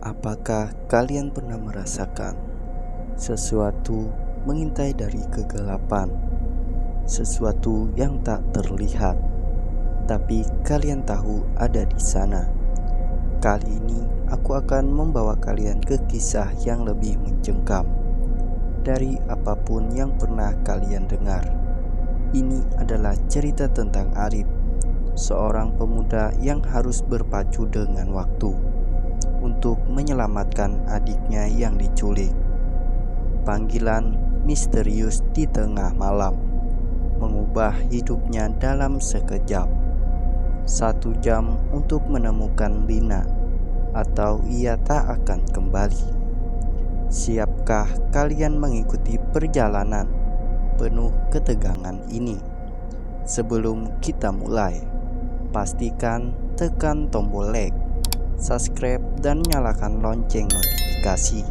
Apakah kalian pernah merasakan sesuatu mengintai dari kegelapan, sesuatu yang tak terlihat, tapi kalian tahu ada di sana? Kali ini aku akan membawa kalian ke kisah yang lebih mencengkam dari apapun yang pernah kalian dengar. Ini adalah cerita tentang Arif, seorang pemuda yang harus berpacu dengan waktu untuk menyelamatkan adiknya yang diculik. Panggilan misterius di tengah malam mengubah hidupnya dalam sekejap. 1 jam untuk menemukan Lina, atau ia tak akan kembali. Siapkah kalian mengikuti perjalanan penuh ketegangan ini? Sebelum kita mulai, pastikan tekan tombol like, subscribe, dan nyalakan lonceng notifikasi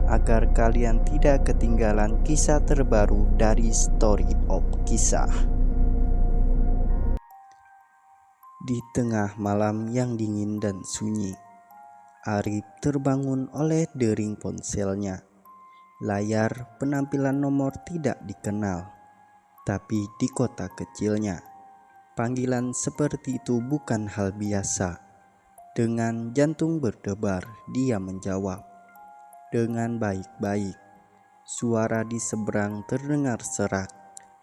agar kalian tidak ketinggalan kisah terbaru dari Story of Kisah. Di tengah malam yang dingin dan sunyi, Arif terbangun oleh dering ponselnya. Layar penampilan nomor tidak dikenal, tapi di kota kecilnya, panggilan seperti itu bukan hal biasa. Dengan jantung berdebar, dia menjawab dengan baik-baik. Suara di seberang terdengar serak,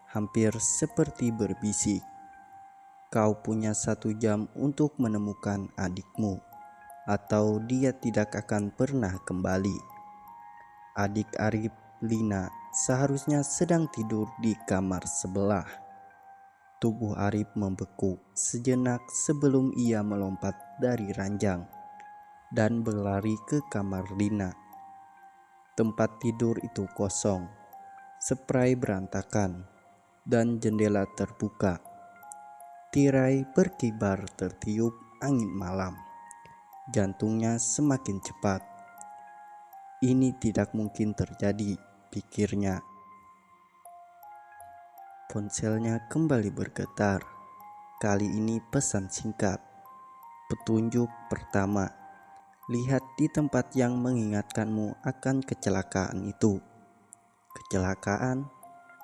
hampir seperti berbisik. Kau punya 1 jam untuk menemukan adikmu, atau dia tidak akan pernah kembali. Adik Arif, Lina, seharusnya sedang tidur di kamar sebelah. Tubuh Arif membeku sejenak sebelum ia melompat dari ranjang dan berlari ke kamar Lina. Tempat tidur itu kosong, spray berantakan, dan jendela terbuka. Tirai berkibar tertiup angin malam. Jantungnya semakin cepat. Ini tidak mungkin terjadi, pikirnya. Ponselnya kembali bergetar. Kali ini pesan singkat. Petunjuk pertama. Lihat di tempat yang mengingatkanmu akan kecelakaan itu. Kecelakaan?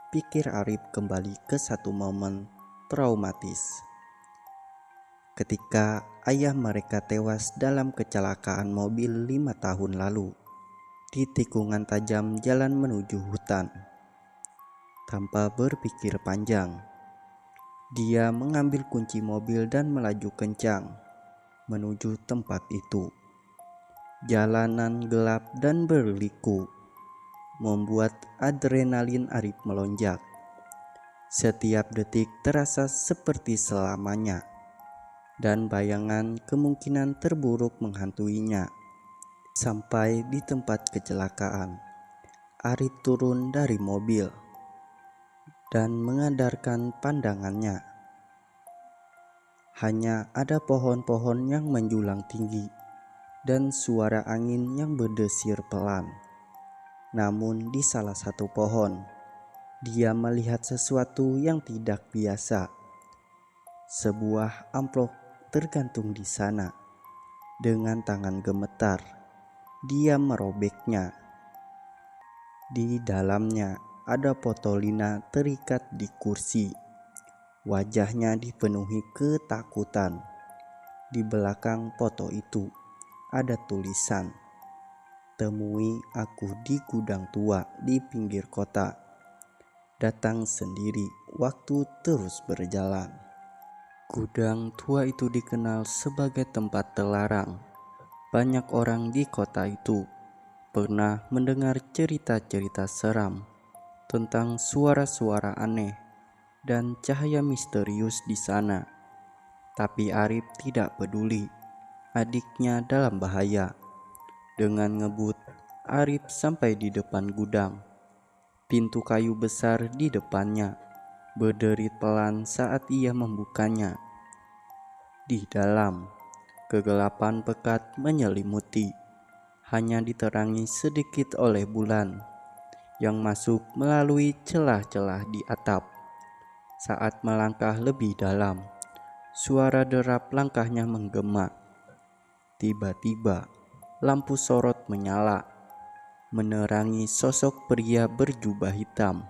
Pikir Arif kembali ke satu momen traumatis. Ketika ayah mereka tewas dalam kecelakaan mobil 5 tahun lalu di tikungan tajam jalan menuju hutan. Tanpa berpikir panjang, dia mengambil kunci mobil dan melaju kencang menuju tempat itu. Jalanan gelap dan berliku membuat adrenalin Arif melonjak. Setiap detik terasa seperti selamanya, dan bayangan kemungkinan terburuk menghantuinya. Sampai di tempat kecelakaan, Arif turun dari mobil dan mengadarkan pandangannya. Hanya ada pohon-pohon yang menjulang tinggi dan suara angin yang berdesir pelan. Namun di salah satu pohon, dia melihat sesuatu yang tidak biasa. Sebuah amplop tergantung di sana. Dengan tangan gemetar, dia merobeknya. Di dalamnya ada foto Lina terikat di kursi. Wajahnya dipenuhi ketakutan. Di belakang foto itu ada tulisan, "Temui aku di gudang tua di pinggir kota. Datang sendiri, waktu terus berjalan." Gudang tua itu dikenal sebagai tempat terlarang. Banyak orang di kota itu pernah mendengar cerita-cerita seram tentang suara-suara aneh dan cahaya misterius di sana. Tapi Arif tidak peduli. Adiknya dalam bahaya. Dengan ngebut, Arif sampai di depan gudang. Pintu kayu besar di depannya berderit pelan saat ia membukanya. Di dalam, kegelapan pekat menyelimuti, hanya diterangi sedikit oleh bulan yang masuk melalui celah-celah di atap. Saat melangkah lebih dalam, suara derap langkahnya menggema. Tiba-tiba, lampu sorot menyala, menerangi sosok pria berjubah hitam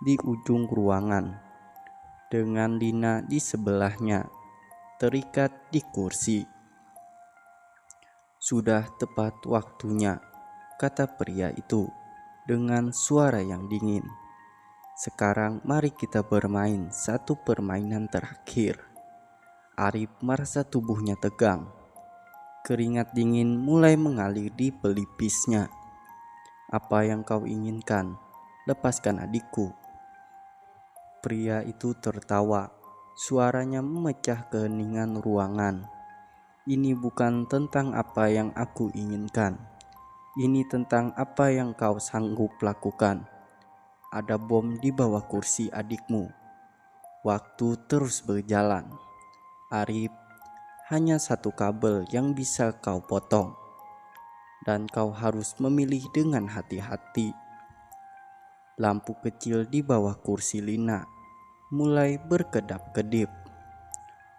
di ujung ruangan, dengan Lina di sebelahnya, terikat di kursi. "Sudah tepat waktunya," kata pria itu dengan suara yang dingin. "Sekarang mari kita bermain satu permainan terakhir." Arif merasa tubuhnya tegang. Keringat dingin mulai mengalir di pelipisnya. "Apa yang kau inginkan? Lepaskan adikku." Pria itu tertawa. Suaranya memecah keheningan ruangan. "Ini bukan tentang apa yang aku inginkan. Ini tentang apa yang kau sanggup lakukan. Ada bom di bawah kursi adikmu." Waktu terus berjalan. "Arif, hanya satu kabel yang bisa kau potong, dan kau harus memilih dengan hati-hati." Lampu kecil di bawah kursi Lina mulai berkedap-kedip,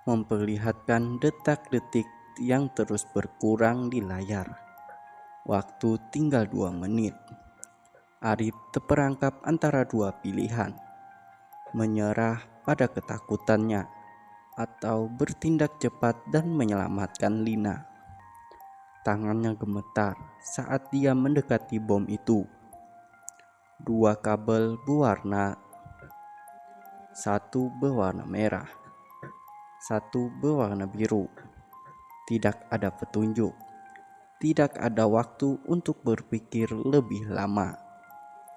memperlihatkan detak-detik yang terus berkurang di layar. Waktu tinggal 2 menit. Arif terperangkap antara dua pilihan: menyerah pada ketakutannya atau bertindak cepat dan menyelamatkan Lina. Tangannya gemetar saat dia mendekati bom itu. 2 kabel berwarna, satu berwarna merah, satu berwarna biru. Tidak ada petunjuk, tidak ada waktu untuk berpikir lebih lama.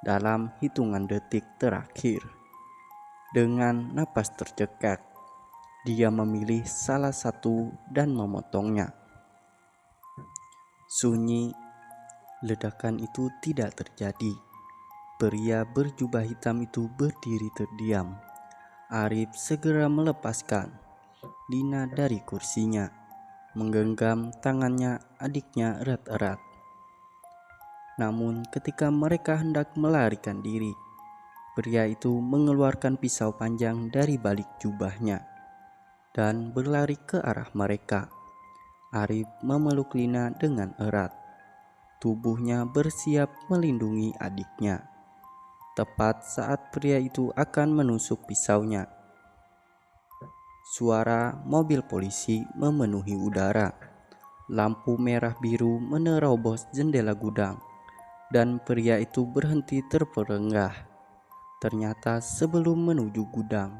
Dalam hitungan detik terakhir, dengan napas tercekat, dia memilih salah satu dan memotongnya. Sunyi. Ledakan itu tidak terjadi. Pria berjubah hitam itu berdiri terdiam. Arif segera melepaskan Lina dari kursinya, menggenggam tangannya adiknya erat-erat. Namun ketika mereka hendak melarikan diri, pria itu mengeluarkan pisau panjang dari balik jubahnya dan berlari ke arah mereka. Arif memeluk Lina dengan erat. Tubuhnya bersiap melindungi adiknya. Tepat saat pria itu akan menusuk pisaunya, suara mobil polisi memenuhi udara. Lampu merah biru menerobos jendela gudang, dan pria itu berhenti terperenggah. Ternyata sebelum menuju gudang,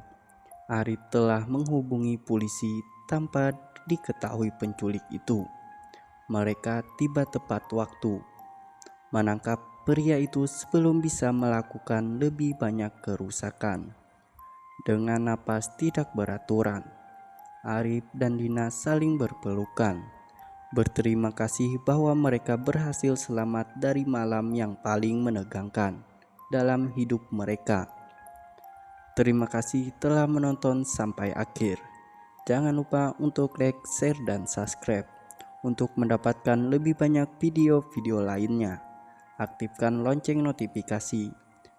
Arif telah menghubungi polisi tanpa diketahui penculik itu. Mereka tiba tepat waktu, menangkap pria itu sebelum bisa melakukan lebih banyak kerusakan. Dengan napas tidak beraturan, Arif dan Lina saling berpelukan, berterima kasih bahwa mereka berhasil selamat dari malam yang paling menegangkan dalam hidup mereka. Terima kasih telah menonton sampai akhir. Jangan lupa untuk like, share, dan subscribe untuk mendapatkan lebih banyak video-video lainnya. Aktifkan lonceng notifikasi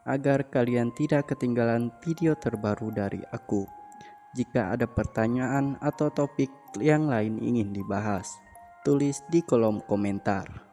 agar kalian tidak ketinggalan video terbaru dari aku. Jika ada pertanyaan atau topik yang lain ingin dibahas, tulis di kolom komentar.